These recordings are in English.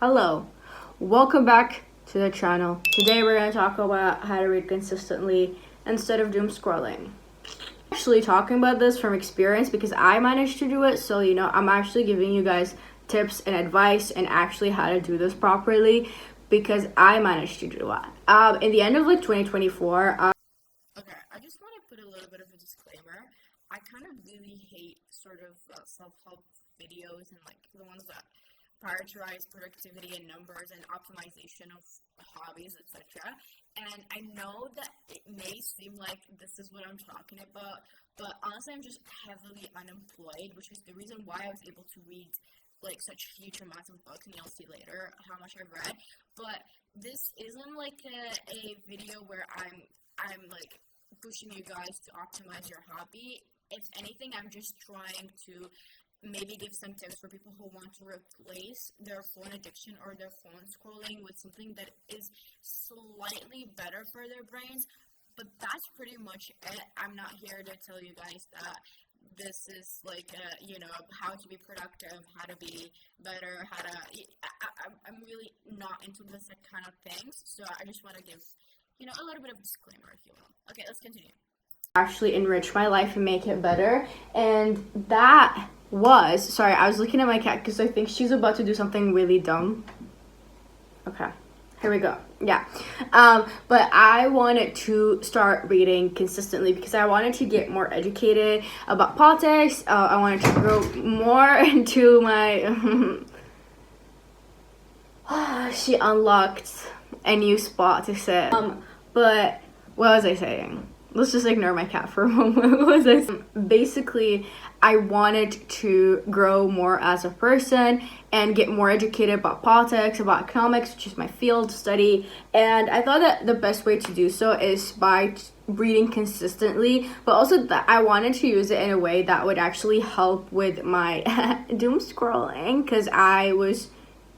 Hello, welcome back to the channel. Today we're going to talk about how to read consistently instead of doom scrolling. I'm actually talking about this from experience because I managed to do it, so I'm actually giving you guys tips and advice and actually how to do this properly because I managed to do it. In the end of 2024. Okay, I just want to put a little bit of a disclaimer. I kind of really hate sort of self-help videos and the ones that prioritize productivity and numbers and optimization of hobbies, etc. And I know that it may seem like this is what I'm talking about, but honestly, I'm just heavily unemployed, which is the reason why I was able to read such huge amounts of books, and you'll see later how much I've read. But this isn't a video where I'm pushing you guys to optimize your hobby. If anything, I'm just trying to maybe give some tips for people who want to replace their phone addiction or their phone scrolling with something that is slightly better for their brains. But that's pretty much it. I'm not here to tell you guys that this is how to be productive, how to be better, I'm really not into this kind of things. So I just want to give a little bit of a disclaimer, if you will. Okay, let's continue. Actually enrich my life and make it better, and that was sorry, I was looking at my cat because I think she's about to do something really dumb. Okay, here we go. Yeah, but I wanted to start reading consistently because I wanted to get more educated about politics. I wanted to grow more into my she unlocked a new spot to sit. But what was I saying? Let's just ignore my cat for a moment. What was I saying? Basically, I wanted to grow more as a person and get more educated about politics, about economics, which is my field study. And I thought that the best way to do so is by reading consistently, but also that I wanted to use it in a way that would actually help with my doom scrolling, because I was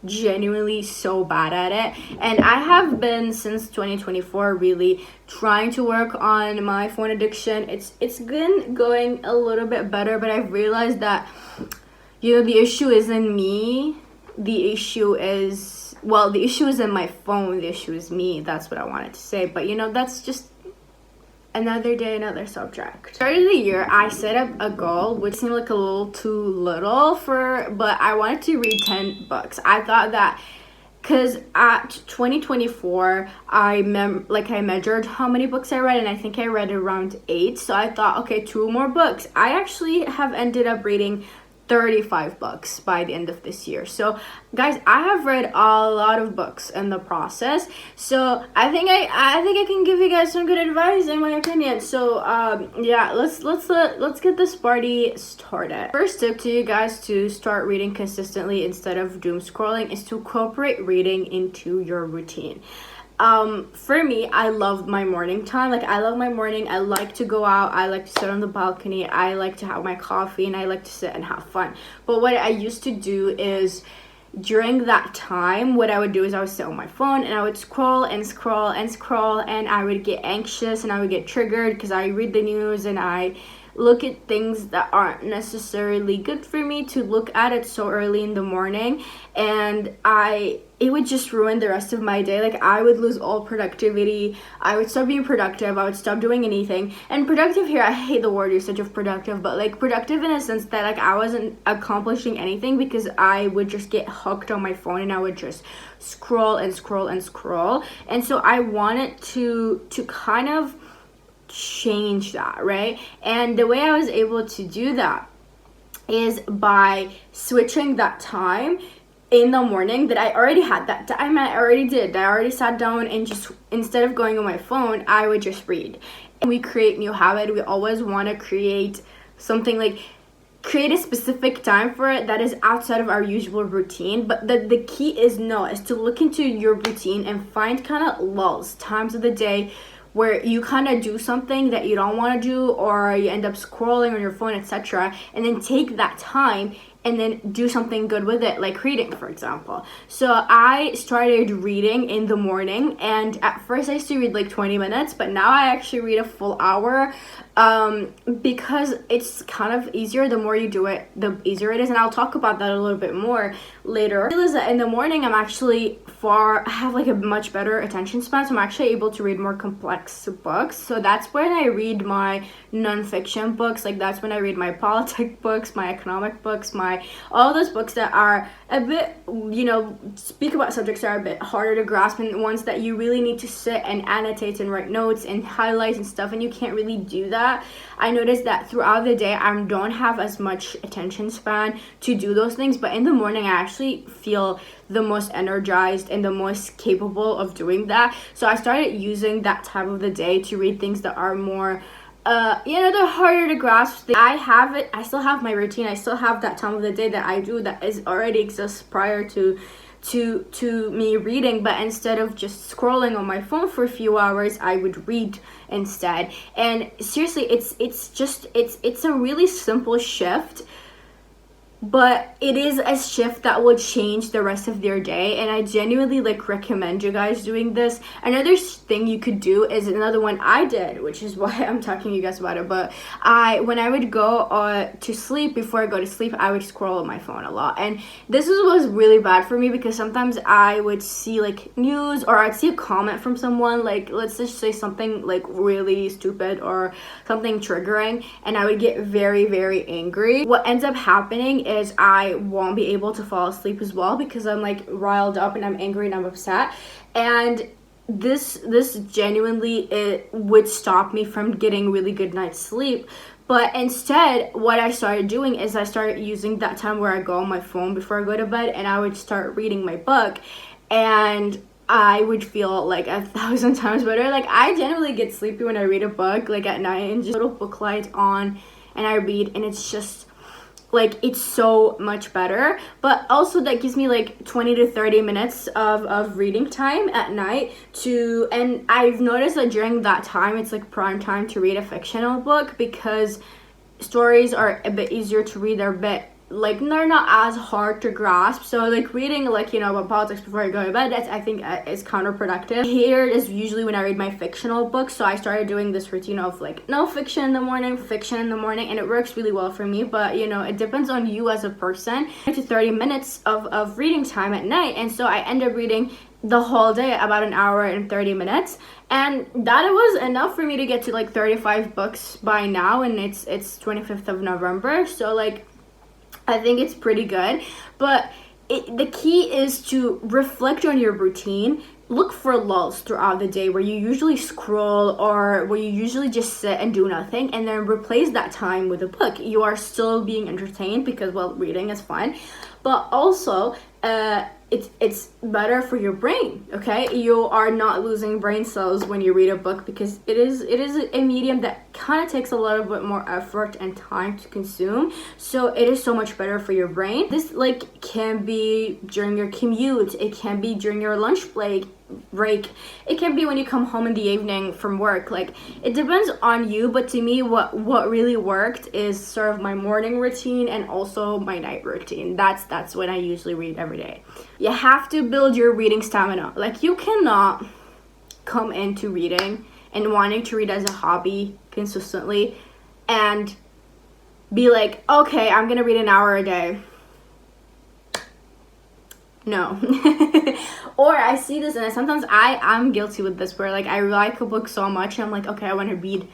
genuinely so bad at it, and I have been since 2024 really trying to work on my phone addiction. It's been going a little bit better, but I've realized that the issue isn't me. The issue is in my phone. The issue is me. That's what I wanted to say, but that's just another day, another subject. Started the year, I set up a goal, which seemed like a little too little but I wanted to read 10 books. I thought that because at 2024, I measured how many books I read, and I think I read around 8. So I thought, okay, 2 more books. I actually have ended up reading 35 books by the end of this year. So guys, I have read a lot of books in the process, so I think I can give you guys some good advice in my opinion. So yeah, let's get this party started. First tip to you guys to start reading consistently instead of doom scrolling is to incorporate reading into your routine. For me, I love my morning time. I love my morning. I like to go out. I like to sit on the balcony. I like to have my coffee, and I like to sit and have fun. But what I used to do is, during that time, what I would do is I would sit on my phone and I would scroll and scroll and scroll, and I would get anxious and I would get triggered because I read the news and I look at things that aren't necessarily good for me to look at it so early in the morning, and it would just ruin the rest of my day. I would lose all productivity. I would stop being productive. I would stop doing anything. And productive here, I hate the word usage of productive, but productive in a sense that I wasn't accomplishing anything because I would just get hooked on my phone and I would just scroll and scroll and scroll. And so I wanted to kind of change that, right? And the way I was able to do that is by switching that time in the morning that I already had. That time I already sat down and just, instead of going on my phone, I would just read. And we create new habit. We always want to create something, create a specific time for it that is outside of our usual routine. But the key is to look into your routine and find kind of lulls, times of the day where you kind of do something that you don't want to do, or you end up scrolling on your phone, etc., and then take that time and then do something good with it, like reading, for example. So I started reading in the morning, and at first I used to read 20 minutes, but now I actually read a full hour. because it's kind of easier. The more you do it, the easier it is, and I'll talk about that a little bit more later. I realize that in the morning I have like a much better attention span, so I'm actually able to read more complex books. So that's when I read my nonfiction books. Like that's when I read my politics books, my economic books, my all those books that are a bit, speak about subjects that are a bit harder to grasp, and ones that you really need to sit and annotate and write notes and highlight and stuff, and you can't really do that. I noticed that throughout the day I don't have as much attention span to do those things, but in the morning I actually feel the most energized and the most capable of doing that. So I started using that time of the day to read things that are more they're harder to grasp. I still have my routine. I still have that time of the day that I do that is already exists prior to me reading, but instead of just scrolling on my phone for a few hours, I would read instead. And seriously, it's a really simple shift, but it is a shift that will change the rest of their day, and I genuinely recommend you guys doing this. Another thing you could do is another one I did, which is why I'm talking to you guys about it, but when I would go to sleep, before I go to sleep, I would scroll on my phone a lot, and this was really bad for me, because sometimes I would see news, or I'd see a comment from someone, let's just say something really stupid or something triggering, and I would get very, very angry. What ends up happening is I won't be able to fall asleep as well, because I'm riled up and I'm angry and I'm upset, and this genuinely, it would stop me from getting really good night's sleep. But instead, what I started doing is I started using that time where I go on my phone before I go to bed, and I would start reading my book, and I would feel 1,000 times better. I generally get sleepy when I read a book at night, and just little book light on and I read, and it's just it's so much better. But also that gives me 20 to 30 minutes of reading time at night and I've noticed that during that time it's prime time to read a fictional book, because stories are a bit easier to read. They're a bit they're not as hard to grasp. So reading about politics before I go to bed, that's I think is counterproductive. Here is usually when I read my fictional books, so I started doing this routine of no fiction in the morning, fiction in the morning, and it works really well for me. But it depends on you as a person. To 30 minutes of reading time at night, and so I end up reading the whole day, about an hour and 30 minutes, and that was enough for me to get to 35 books by now, and it's 25th of November, so I think it's pretty good. But the key is to reflect on your routine. Look for lulls throughout the day where you usually scroll, or where you usually just sit and do nothing, and then replace that time with a book. You are still being entertained, because reading is fun, but also it's better for your brain. Okay, you are not losing brain cells when you read a book, because it is a medium that kind of takes a little bit more effort and time to consume, so it is so much better for your brain. This can be during your commute, it can be during your lunch break, it can be when you come home in the evening from work. It depends on you, but to me what really worked is sort of my morning routine and also my night routine. That's when I usually read every day. You have to build your reading stamina. You cannot come into reading and wanting to read as a hobby consistently and be okay, I'm gonna read an hour a day. No. Or I see this, and sometimes I'm guilty with this, where I like a book so much, and I'm okay, I want to read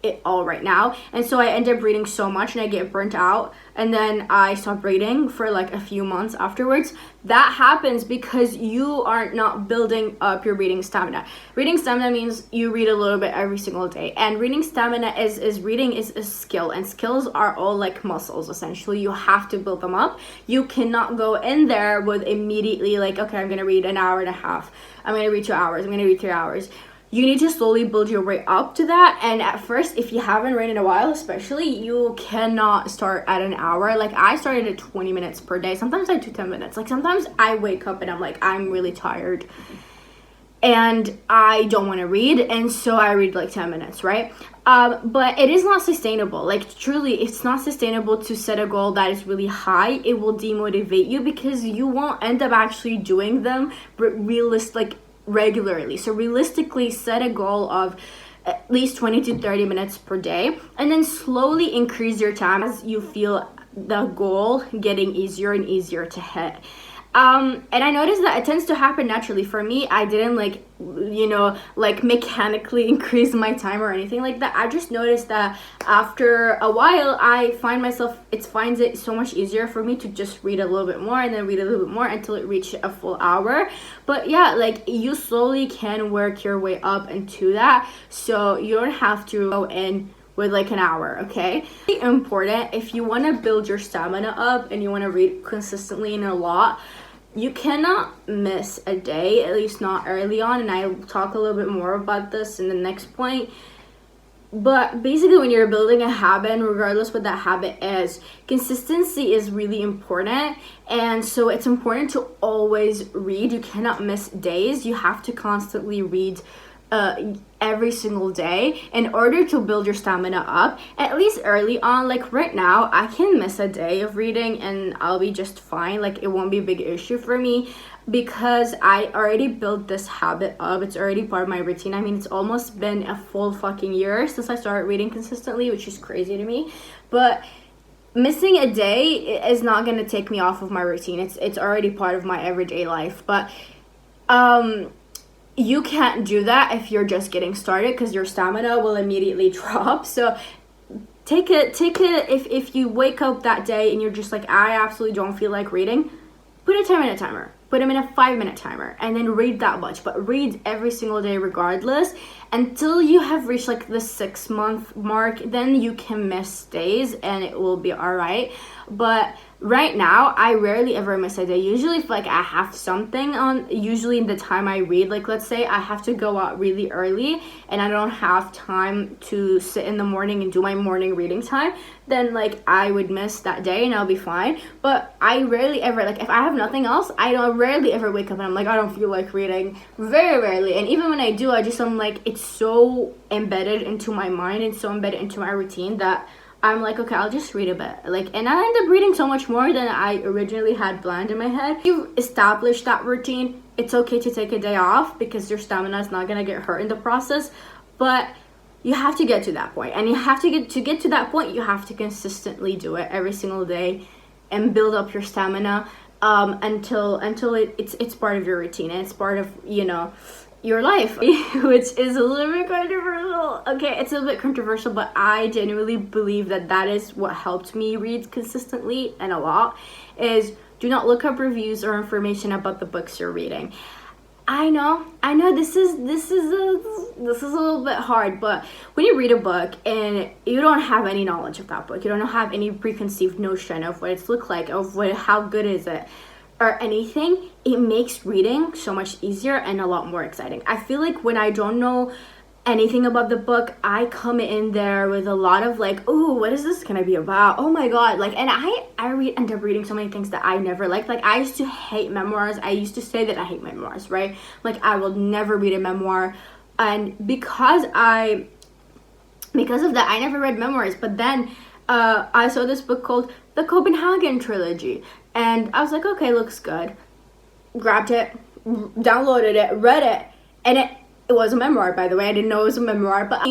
it all right now, and so I end up reading so much and I get burnt out, and then I stop reading for a few months afterwards. That happens because you are not building up your reading stamina. Reading stamina means you read a little bit every single day, and reading stamina is reading is a skill, and skills are all muscles essentially. You have to build them up. You cannot go in there with immediately okay, I'm gonna read an hour and a half, I'm gonna read 2 hours, I'm gonna read 3 hours. You need to slowly build your way up to that, and at first, if you haven't read in a while especially, you cannot start at an hour. I started at 20 minutes per day. Sometimes I do 10 minutes. Sometimes I wake up and I'm really tired and I don't want to read, and so I read 10 minutes, right? But it is not sustainable. Truly, it's not sustainable to set a goal that is really high. It will demotivate you, because you won't end up actually doing them regularly. So realistically, set a goal of at least 20 to 30 minutes per day, and then slowly increase your time as you feel the goal getting easier and easier to hit. And I noticed that it tends to happen naturally. For me, I didn't like mechanically increase my time or anything like that. I just noticed that after a while, I find myself, it finds it so much easier for me to just read a little bit more and then read a little bit more until it reaches a full hour. But yeah, like you slowly can work your way up into that. So you don't have to go in with like an hour, okay? Really important if you want to build your stamina up and you want to read consistently and a lot. You cannot miss a day, at least not early on, and I'll talk a little bit more about this in the next point. But basically, when you're building a habit, and regardless what that habit is, consistency is really important. And so it's important to always read. You cannot miss days. You have to constantly read every single day in order to build your stamina up, at least early on. Like right now, I can miss a day of reading and I'll be just fine. Like it won't be a big issue for me because I already built this habit up. It's already part of my routine. I mean, it's almost been a full fucking year since I started reading consistently, which is crazy to me. But missing a day is not going to take me off of my routine. It's already part of my everyday life. But you can't do that if you're just getting started because your stamina will immediately drop. So take it if you wake up that day and you're just like, I absolutely don't feel like reading, put a 10-minute timer, put them in a 5-minute timer, and then read that much. But read every single day regardless until you have reached like the 6-month mark. Then you can miss days and it will be all right. But right now, I rarely ever miss a day. Usually if like I have something on, usually in the time I read, like let's say I have to go out really early and I don't have time to sit in the morning and do my morning reading time, then like I would miss that day and I'll be fine. But I rarely ever, like if I have nothing else, I don't rarely ever wake up and I'm like, I don't feel like reading. Very rarely. And even when I do, I'm like, it's so embedded into my mind and so embedded into my routine that I'm like, okay, I'll just read a bit. And I end up reading so much more than I originally had planned in my head. If you've established that routine, it's okay to take a day off because your stamina is not gonna get hurt in the process. But you have to get to that point, and you have to get to that point. You have to consistently do it every single day, and build up your stamina until it's part of your routine and it's part of your life, which is a little bit controversial. Okay, it's a little bit controversial, but I genuinely believe that is what helped me read consistently and a lot, is do not look up reviews or information about the books you're reading. I know this is a little bit hard, but when you read a book and you don't have any knowledge of that book, you don't have any preconceived notion of what it's look like, of how good is it, or anything, it makes reading so much easier and a lot more exciting. I feel like when I don't know anything about the book, I come in there with a lot of like, oh, what is this gonna be about? Oh my god, and I end up reading so many things that I never liked. Like I used to hate memoirs. I used to say that I hate memoirs, right? Like I will never read a memoir, and because of that, I never read memoirs. But then I saw this book called The Copenhagen Trilogy. And I was like, okay, looks good. Grabbed it, downloaded it, read it, and it was a memoir, by the way. I didn't know it was a memoir, but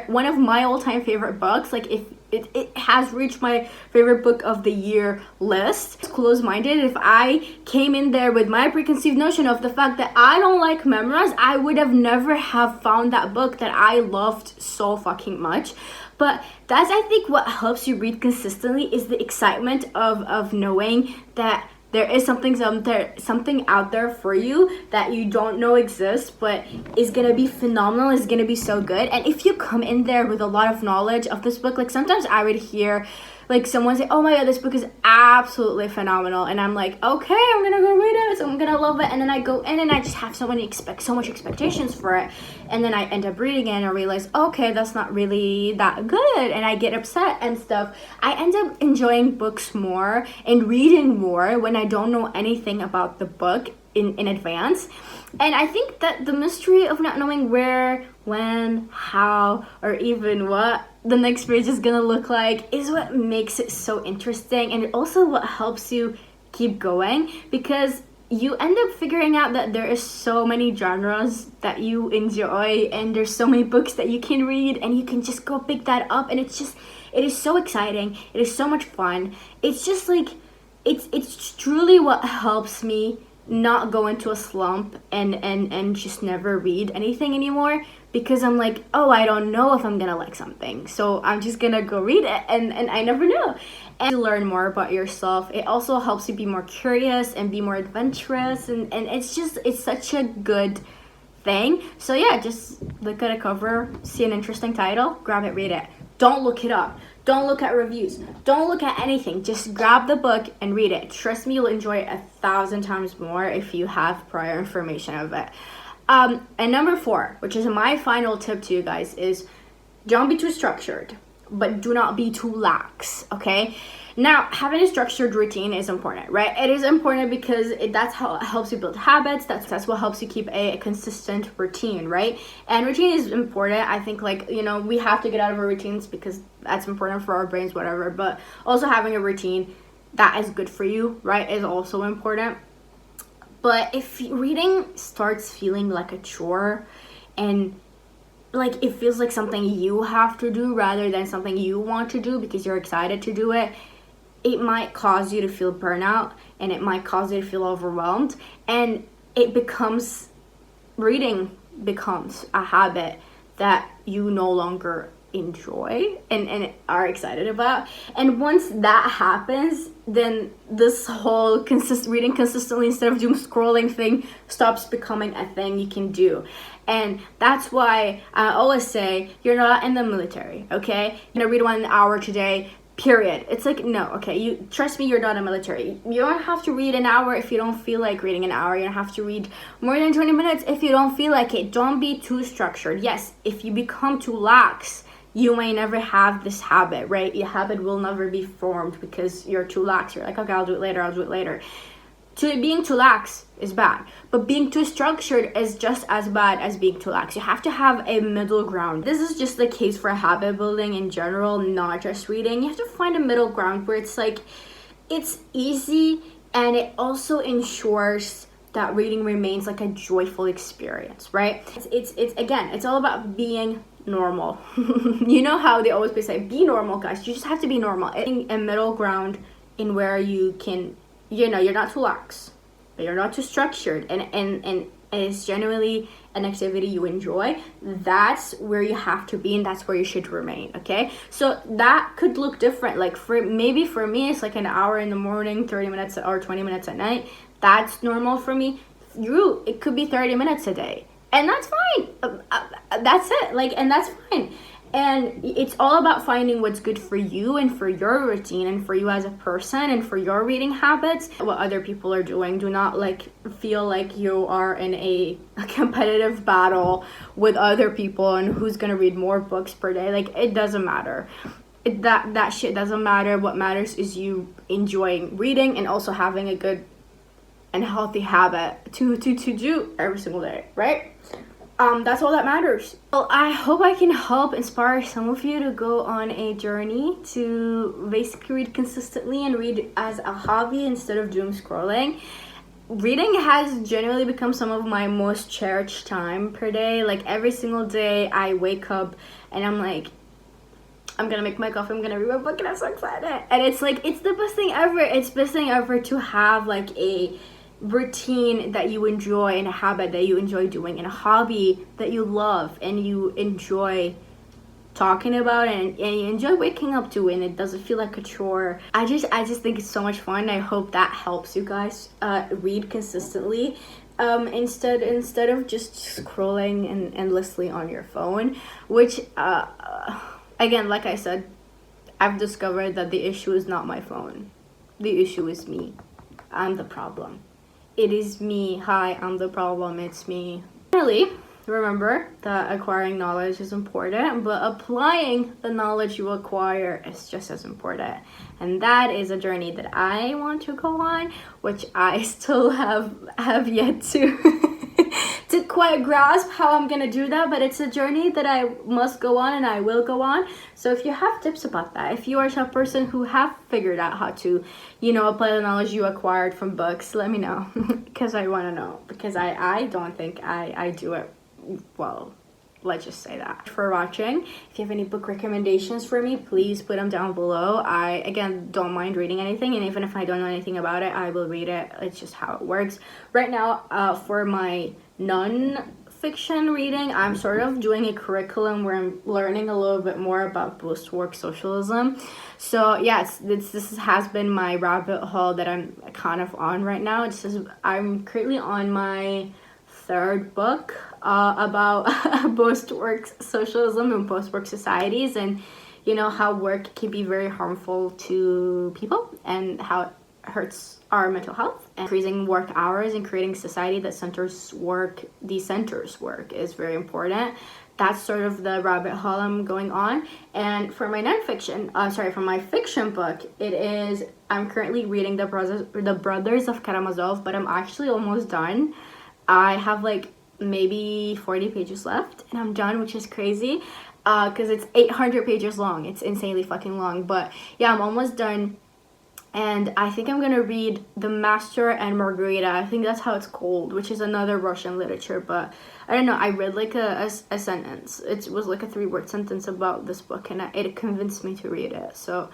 one of my all-time favorite books, like if it has reached my favorite book of the year list. It's close-minded. If I came in there with my preconceived notion of the fact that I don't like memoirs, I would have never have found that book that I loved so fucking much. But that's, I think, what helps you read consistently is the excitement of knowing that there is something out there for you that you don't know exists, but is gonna be phenomenal, is gonna be so good. And if you come in there with a lot of knowledge of this book, like sometimes I would hear like someone say, oh my god, this book is absolutely phenomenal, and I'm like, okay, I'm gonna go read it, so I'm gonna love it. And then I go in and I just have so much expectations for it, and then I end up reading it and I realize, okay, that's not really that good, and I get upset and stuff. I end up enjoying books more and reading more when I don't know anything about the book in advance. And I think that the mystery of not knowing where, when, how, or even what the next page is gonna look like is what makes it so interesting, and also what helps you keep going. Because you end up figuring out that there is so many genres that you enjoy, and there's so many books that you can read, and you can just go pick that up, and it is so exciting. It is so much fun. It's just like, it's truly what helps me not go into a slump and just never read anything anymore, because I'm like, oh, I don't know if I'm gonna like something, so I'm just gonna go read it, and I never know. And to learn more about yourself, it also helps you be more curious and be more adventurous, and it's such a good thing. So yeah, just look at a cover, see an interesting title, grab it, read it. Don't look it up. Don't look at reviews. Don't look at anything. Just grab the book and read it. Trust me, you'll enjoy it 1,000 times more if you have prior information of it. And number 4, which is my final tip to you guys, is don't be too structured, but do not be too lax, okay? Now, having a structured routine is important, right? It is important because that's how it helps you build habits. That's what helps you keep a consistent routine, right? And routine is important. I think, like, you know, we have to get out of our routines because that's important for our brains, whatever. But also having a routine that is good for you, right, is also important. But if reading starts feeling like a chore, and like it feels like something you have to do rather than something you want to do because you're excited to do it, it might cause you to feel burnout, and it might cause you to feel overwhelmed, and reading becomes a habit that you no longer enjoy and are excited about. And once that happens, then this whole reading consistently instead of doom scrolling thing stops becoming a thing you can do. And that's why I always say, you're not in the military, okay? You're gonna read 1 hour today, period. It's like, no, okay, you trust me, you're not a military. You don't have to read an hour if you don't feel like reading an hour. You don't have to read more than 20 minutes if you don't feel like it. Don't be too structured. Yes, if you become too lax, you may never have this habit, right? Your habit will never be formed because you're too lax. You're like, okay, I'll do it later. Being too lax is bad, but being too structured is just as bad as being too lax. You have to have a middle ground. This is just the case for habit building in general, not just reading. You have to find a middle ground where it's like, it's easy, and it also ensures that reading remains like a joyful experience, right? It's all about being normal. You know how they always say, be normal, guys. You just have to be normal. A middle ground in where you can, you know, you're not too lax, but you're not too structured, and it's generally an activity you enjoy. That's where you have to be, and that's where you should remain, okay? So that could look different. Like for me, it's like an hour in the morning, 30 minutes or 20 minutes at night. That's normal for me. It could be 30 minutes a day, and that's fine. That's it. Like, and that's fine. And it's all about finding what's good for you and for your routine and for you as a person and for your reading habits. What other people are doing. Do not feel like you are in a competitive battle with other people and who's gonna read more books per day. Like, it doesn't matter. That shit doesn't matter. What matters is you enjoying reading and also having a good and healthy habit to do every single day, right? That's all that matters. Well, I hope I can help inspire some of you to go on a journey to basically read consistently and read as a hobby instead of doom scrolling. Reading has generally become some of my most cherished time per day. Like, every single day I wake up and I'm like, I'm gonna make my coffee, I'm gonna read my book, and I'm so excited. And it's like, it's the best thing ever. It's the best thing ever to have like a routine that you enjoy, and a habit that you enjoy doing, and a hobby that you love and you enjoy talking about, and you enjoy waking up to, and it doesn't feel like a chore. I just think it's so much fun. I hope that helps you guys read consistently, instead of just scrolling and endlessly on your phone, which again, like I said, I've discovered that the issue is not my phone. The issue is me. I'm the problem. It is me. Hi, I'm the problem. It's me. Finally, remember that acquiring knowledge is important, but applying the knowledge you acquire is just as important. And that is a journey that I want to go on, which I still have yet to to quite grasp how I'm gonna do that, but it's a journey that I must go on and I will go on. So if you have tips about that, if you are a person who have figured out how to, you know, apply the knowledge you acquired from books, let me know because I want to know, because I don't think I do it well. Let's just say that. For watching. If you have any book recommendations for me, please put them down below. I, again, don't mind reading anything, and even if I don't know anything about it, I will read it. It's just how it works. Right now, for my non-fiction reading, I'm sort of doing a curriculum where I'm learning a little bit more about post-work socialism. So yes, this has been my rabbit hole that I'm kind of on right now. It's just, I'm currently on my third book about post-work socialism and post-work societies, and you know how work can be very harmful to people and how it hurts our mental health. And increasing work hours and creating a society that centers work, decenters work, is very important. That's sort of the rabbit hole I'm going on. And for my nonfiction, for my fiction book, I'm currently reading the Brothers of Karamazov, but I'm actually almost done. I have like maybe 40 pages left and I'm done, which is crazy because it's 800 pages long. It's insanely fucking long, but yeah, I'm almost done. And I think I'm gonna read The Master and Margarita. I think that's how it's called, which is another Russian literature, but I don't know, I read like a sentence. It was like a 3-word sentence about this book and it convinced me to read it. So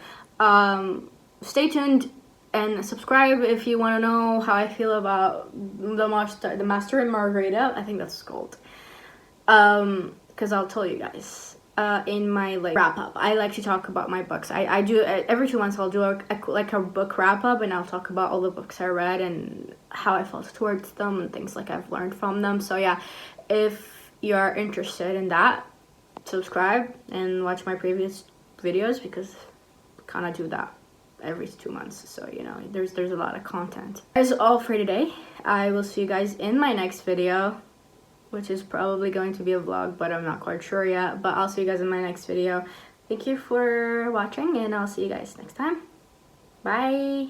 stay tuned and subscribe if you want to know how I feel about the Master and Margarita. I think that's called. Because I'll tell you guys in my like wrap up. I like to talk about my books. I do every 2 months. I'll do a book wrap up, and I'll talk about all the books I read and how I felt towards them and things like I've learned from them. So yeah, if you're interested in that, subscribe and watch my previous videos because I kind of do that every 2 months, so you know there's a lot of content. That's all for today. I will see you guys in my next video, which is probably going to be a vlog, but I'm not quite sure yet. But I'll see you guys in my next video. Thank you for watching, and I'll see you guys next time. Bye.